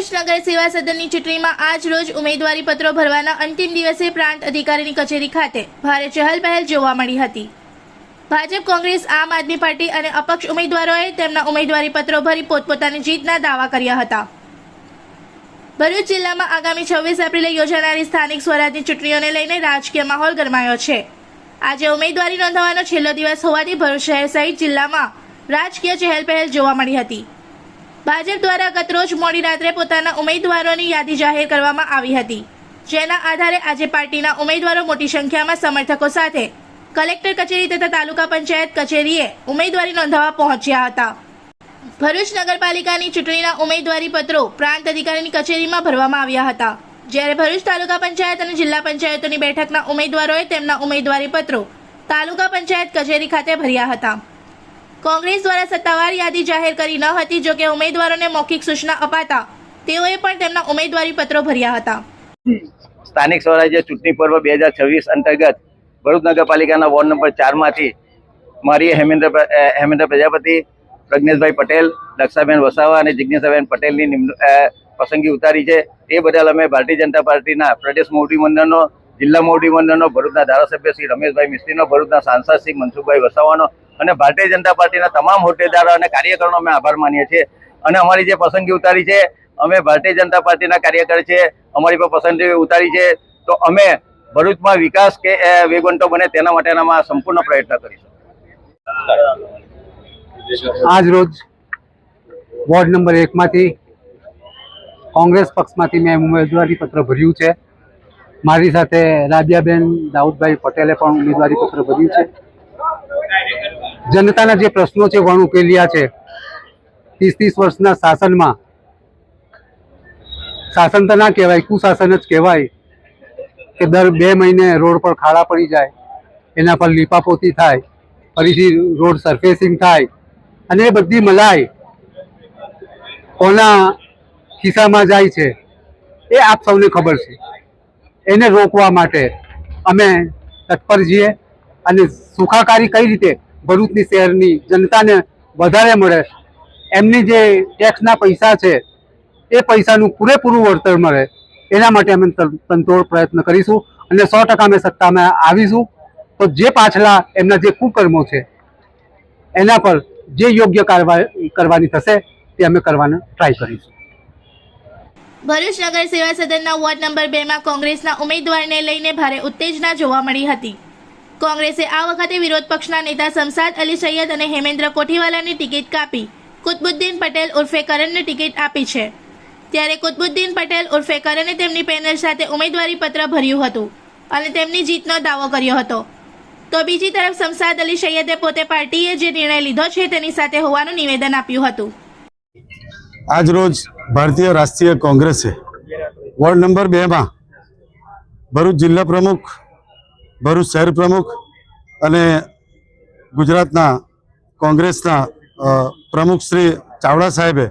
ભરૂચ નગર સેવા સદનની ચૂંટણીમાં આજ રોજ ઉમેદવારી પત્રો ભરવાના અંતિમ દિવસે પ્રાંત અધિકારીની કચેરી ખાતે ભારે ચહલપહલ જોવા મળી હતી। ભાજપ, કોંગ્રેસ, આમ આદમી પાર્ટી અને અપક્ષ ઉમેદવારોએ તેમના ઉમેદવારી પત્રો ભરી પોતપોતાની જીતના દાવા કર્યા હતા। ભરૂચ જિલ્લામાં આગામી 26 એપ્રિલે યોજાનારી સ્થાનિક સ્વરાજની ચૂંટણીઓને લઈને રાજકીય માહોલ ગરમાયો છે। આજે ઉમેદવારી નોંધાવવાનો છેલ્લો દિવસ હોવાથી ભરૂચ શહેર સહિત જિલ્લામાં રાજકીય ચહેલપહેલ જોવા મળી હતી। ભાજપ દ્વારા ગતરોજ મોડી રાત્રે પોતાના ઉમેદવારોની યાદી જાહેર કરવામાં આવી હતી, જેના આધારે આજે પાર્ટીના ઉમેદવારો મોટી સંખ્યામાં સમર્થકો સાથે કલેક્ટર કચેરી તથા તાલુકા પંચાયત કચેરીએ ઉમેદવારી નોંધાવવા પહોંચ્યા હતા। ભરૂચ નગરપાલિકાની ચૂંટણીના ઉમેદવારી પત્રો પ્રાંત અધિકારીની કચેરીમાં ભરવામાં આવ્યા હતા, જ્યારે ભરૂચ તાલુકા પંચાયત અને જિલ્લા પંચાયતોની બેઠકના ઉમેદવારોએ તેમના ઉમેદવારી પત્રો તાલુકા પંચાયત કચેરી ખાતે ભર્યા હતા। કોંગ્રેસ દ્વારા સત્તાવાર યાદી જાહેર કરી ન હતી, જો કે ઉમેદવારોને મૌખિક સૂચના અપાતા તેઓએ પણ તેમના ઉમેદવારી પત્રો ભર્યા હતા। સ્થાનિક સ્વરાજ્ય ચૂંટણી પર્વ 2026 અંતર્ગત ભરૂચ નગરપાલિકાના વોર્ડ નંબર 4 માંથી મારી હેમેન્દ્ર પ્રજાપતિ, પ્રજ્ઞેશભાઈ પટેલ, દક્ષાબેન વસાવા અને જિજ્ઞાસાબેન પટેલની પસંદગી ઉતારી છે। એ બદલ અમે ભારતીય જનતા પાર્ટીના પ્રદેશ મોવડી મંડળનો, જિલ્લા મોવડી મંડળનો, ભરૂચના ધારાસભ્ય શ્રી રમેશભાઈ મિસ્ત્રીનો, ભરૂચના સાંસદ શ્રી મનસુખભાઈ વસાવાનો અને ભારતીય જનતા પાર્ટીના તમામ હોદ્દેદારો અને કાર્યકરોનો અમે આભાર માનીએ છીએ। અને અમારી જે પસંદગી ઉતારી છે, અમે ભારતીય જનતા પાર્ટીના કાર્યકર છે, અમારી પર પસંદગી ઉતારી છે, તો અમે ભરૂચમાં વિકાસ કે વેગવંતો બને તેના માટેના સંપૂર્ણ પ્રયત્ન કરીશું। આજ રોજ વોર્ડ નંબર 1 માંથી કોંગ્રેસ પક્ષમાંથી મેં ઉમેદવારી પત્ર ભર્યું છે। મારી સાથે રાબિયાબેન દાઉદભાઈ પટેલે પણ ઉમેદવારી પત્ર ભર્યું છે। જનતાના જે પ્રશ્નો છે વણ ઉકેલ્યા છે। 30 વર્ષના શાસનમાં, શાસન તો ના કહેવાય, કુશાસન જ કહેવાય કે દર 2 મહિને રોડ પર ખાડા પડી જાય, એના પર લીપાપોતી થાય, ફરીથી રોડ સરફેસિંગ થાય અને એ બધી મલાઈ કોના ખિસ્સામાં જાય છે એ આપ સૌને ખબર છે। એને રોકવા માટે અમે તત્પર છીએ અને સુખાકારી કઈ રીતે ભરૂચની શહેરની જનતાને વધારે મળે, એમની જે ટેક્સના પૈસા છે એ પૈસાનું પૂરેપૂરું વળતર મળે, એના માટે અમે તનતોડ પ્રયત્ન કરીશું અને 100% અમે સત્તામાં આવીશું। તો જે પાછલા એમના જે કુકર્મો છે એના પર જે યોગ્ય કાર્યવાહી કરવાની થશે તે અમે કરવાનો ટ્રાય કરીશું। ભરૂચ નગર સેવા સદનના વોર્ડ નંબર 2 માં કોંગ્રેસના ઉમેદવારને લઈને ભારે ઉત્તેજના જોવા મળી હતી। કોંગ્રેસે આ વખતે વિરોધ પક્ષના નેતા શમશાદ અલી સૈયદ અને હેમેન્દ્ર કોઠીવાલાની ટિકિટ કાપી કુતબુદ્દીન પટેલ ઉર્ફે કરણને ટિકિટ આપી છે, ત્યારે કુતબુદ્દીન પટેલ ઉર્ફે કરણે તેમની પેનલ સાથે ઉમેદવારી પત્ર ભર્યું હતું અને તેમની જીતનો દાવો કર્યો હતો, તો બીજી તરફ શમશાદ અલી સૈયદે પોતે પાર્ટીએ જે નિર્ણય લીધો છે તેની સાથે હોવાનું નિવેદન આપ્યું હતું। આજ રોજ ભારતીય રાષ્ટ્રીય કોંગ્રેસે વોર્ડ નંબર 2 માં ભરૂચ જિલ્લા પ્રમુખ, ભરૂચ શહેર પ્રમુખ અને ગુજરાતના કોંગ્રેસના પ્રમુખ શ્રી ચાવડા સાહેબે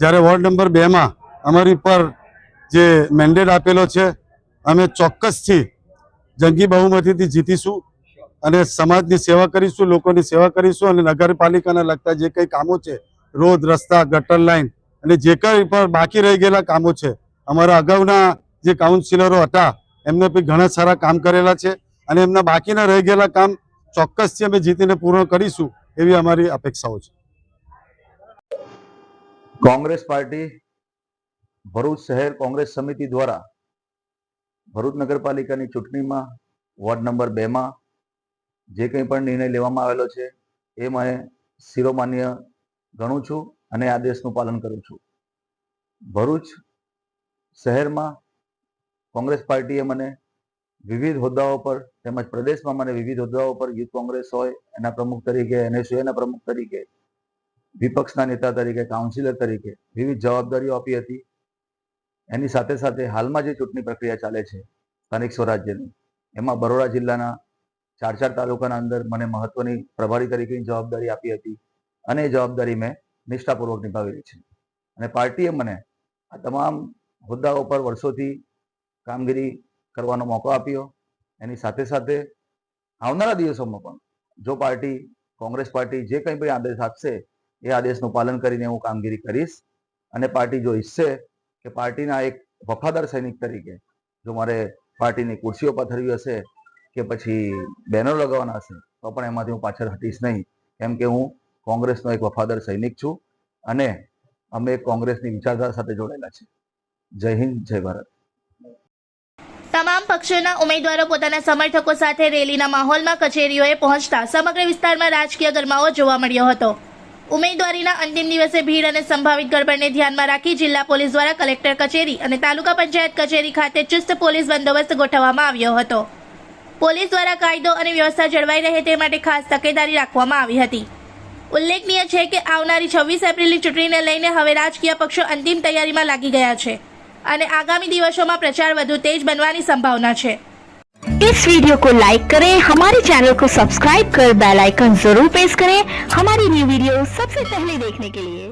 જ્યારે વોર્ડ નંબર 2 માં અમારી પર જે મેન્ડેટ આપેલો છે, અમે ચોક્કસથી જંગી બહુમતીથી જીતીશું અને સમાજની સેવા કરીશું, લોકોની સેવા કરીશું અને નગરપાલિકાના લગતા જે કંઈ કામો છે, રોડ, રસ્તા, ગટર લાઈન અને જે કંઈ પણ બાકી રહી ગયેલા કામો છે, અમારા અગાઉના જે કાઉન્સિલરો હતા એમને પણ ઘણા સારા કામ કરેલા છે અને એમના બાકીના રહી ગયેલા કામ ચોક્કસથી અમે જીતીને પૂર્ણ કરીશું એવી અમારી અપેક્ષાઓ છે। કોંગ્રેસ પાર્ટી ભરૂચ શહેર કોંગ્રેસ સમિતિ દ્વારા ભરૂચ નગરપાલિકાની ચૂંટણીમાં વોર્ડ નંબર 2 માં જે કંઈ પણ નિર્ણય લેવામાં આવેલો છે એ મને શિરોમાન્ય ગણું છું અને આદેશનું પાલન કરું છું। ભરૂચ શહેરમાં કોંગ્રેસ પાર્ટીએ મને વિવિધ હોદ્દાઓ પર તેમજ પ્રદેશમાં મને વિવિધ હોદ્દાઓ પર યુથ કોંગ્રેસ હોય એના પ્રમુખ તરીકે, NSUના પ્રમુખ તરીકે, વિપક્ષના નેતા તરીકે, કાઉન્સિલર તરીકે વિવિધ જવાબદારીઓ આપી હતી। એની સાથે સાથે હાલમાં જે ચૂંટણી પ્રક્રિયા ચાલે છે સ્થાનિક સ્વરાજ્યની, એમાં બરોડા જિલ્લાના 4 તાલુકાના અંદર મને મહત્વની પ્રભારી તરીકેની જવાબદારી આપી હતી અને એ જવાબદારી મેં નિષ્ઠાપૂર્વક નિભાવેલી છે અને પાર્ટીએ મને આ તમામ હોદ્દાઓ પર વર્ષોથી કામગીરી કરવાનો મોકો આપ્યો। એની સાથે સાથે આવનારા દિવસોમાં પણ જો પાર્ટી, કોંગ્રેસ પાર્ટી જે કંઈ પણ આદેશ આપશે એ આદેશનું પાલન કરીને હું કામગીરી કરીશ અને પાર્ટી જો ઈચ્છશે કે પાર્ટીના એક વફાદાર સૈનિક તરીકે જો મારે પાર્ટીની ખુરશીઓ પાથરવી હશે કે પછી બેનરો લગાવવાના હશે તો પણ એમાંથી હું પાછળ હટીશ નહીં, કેમ કે હું કોંગ્રેસનો એક વફાદાર સૈનિક છું અને અમે કોંગ્રેસની વિચારધારા સાથે જોડાયેલા છે. જય હિન્દ, જય ભારત. તમામ પક્ષોના ઉમેદવારો પોતાના સમર્થકો સાથે રેલીના માહોલમાં કચેરીઓએ પહોંચતા સમગ્ર વિસ્તારમાં રાજકીય ગરમાવો જોવા મળ્યો હતો. ઉમેદવારીના અંતિમ દિવસે ભીડ અને સંભવિત ગડબડને ધ્યાનમાં રાખી જિલ્લા પોલીસ દ્વારા કલેક્ટર કચેરી અને તાલુકા પંચાયત કચેરી ખાતે ચુસ્ત પોલીસ બંદોબસ્ત ગોઠવવામાં આવ્યો હતો. પોલીસ દ્વારા કાયદો અને વ્યવસ્થા જળવાઈ રહે તે માટે ખાસ તકેદારી રાખવામાં આવી હતી. ઉલ્લેખનીય છે કે આવનારી 26 એપ્રિલની ચૂંટણીને લઈને હવે રાજકીય પક્ષો અંતિમ તૈયારીમાં લાગી ગયા છે અને આગામી દિવસોમાં प्रचार વધુ તેજ बनवानी संभावना है। इस वीडियो को लाइक करें, हमारे चैनल को सब्सक्राइब कर बेल आइकन जरूर प्रेस करें हमारी न्यू वीडियो सबसे पहले देखने के लिए।